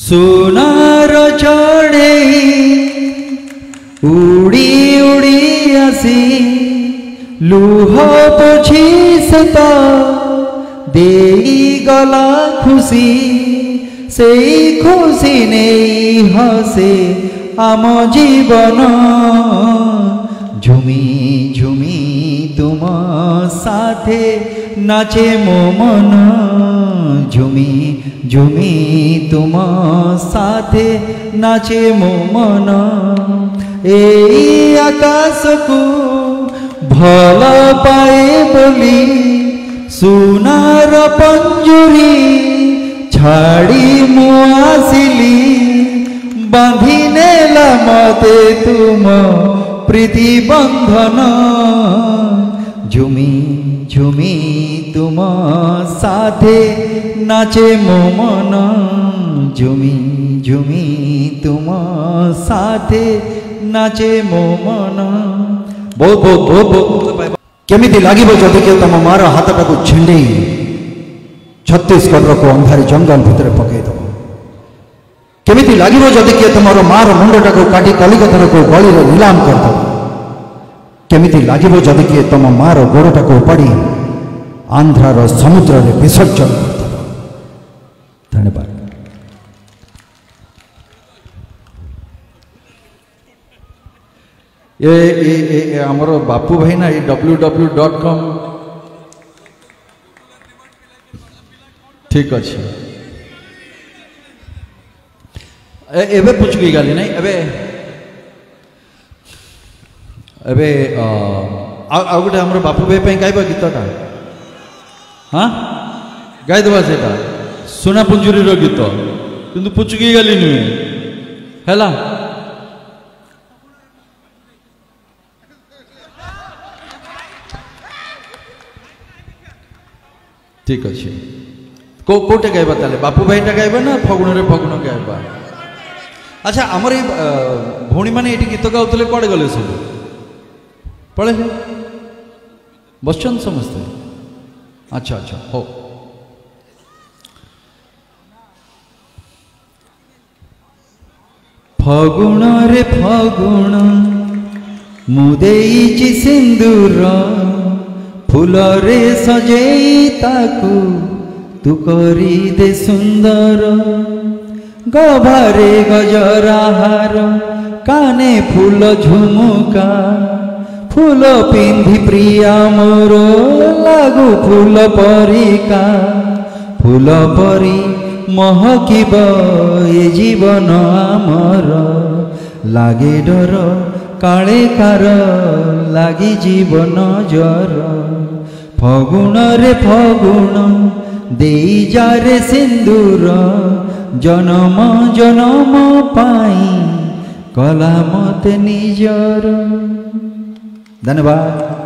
सोनार चढ़े उड़ी उड़ी आसी लुह पोछी सता देई गला खुशी से खुशी नहीं हसे आम जीवन झुमी झुमी तुम साथे नाचे मो मन झुमी झुमी तुम साथे नाचे मो मन ए आकाश को भल पाए बोली सुनार पंजुरी छाड़ी मु आसिली बांधी नेला मते तुम प्रीति बंधन झुमी झुमी तुम साथे नाचे मो मन झुमी झुमी तुम साथे नाचे मो मन बहुत बहुत बहुत बहुत केमिति लागिबो जदि के तम मार हाथटा को छिंडे छत्तीसगढ़ को अंधारी जंगल भितर पकई दो केमिति लागिबो जदि के तमरो मार मुंडटा को काटी कलिकता को गली रे नीलाम कर दो केमिति लागिबो जदि के तम मार गोड़टा को उपाड़ी आंध्रार समुद्र रे विसर्जन कर दो। धन्यवाद। ये आमर बापू भाई ना www.com ठीक अच्छे एबे पूछ गई गाली नहीं एबे एबे आ गोटे आमर बापू भाई पे गाइबा गीतटा हाँ गाई देवा सेटा सोना पुंजुरी रो गीत किंतु पूछ गई गाली नुहे हैला ठीक अच्छे कोटे गाइबा ताले बापू भाईटा गाइबा ना फगुण रे फगुण गाइबा। अच्छा आमर ये भौणी मैंने ये गीत गाउले कड़े गले सब पड़े बसन समस्ते अच्छा अच्छा हो फगुण रे फगुण मुदेई सिंदूर फूल रे सजेई ताकू तू करी दे सुंदर गभारे गजराहार काने फूल झुमुका फूल पिंधि प्रिया मोर लागू फूल परिका फूल परी महकिब ए जीवन आमर लागे डर काले कार लागी जीवन जर फगुण रे फगुण देई जा रे सिंदूर जन्म जन्म पाई कला मत निजर। धन्यवाद।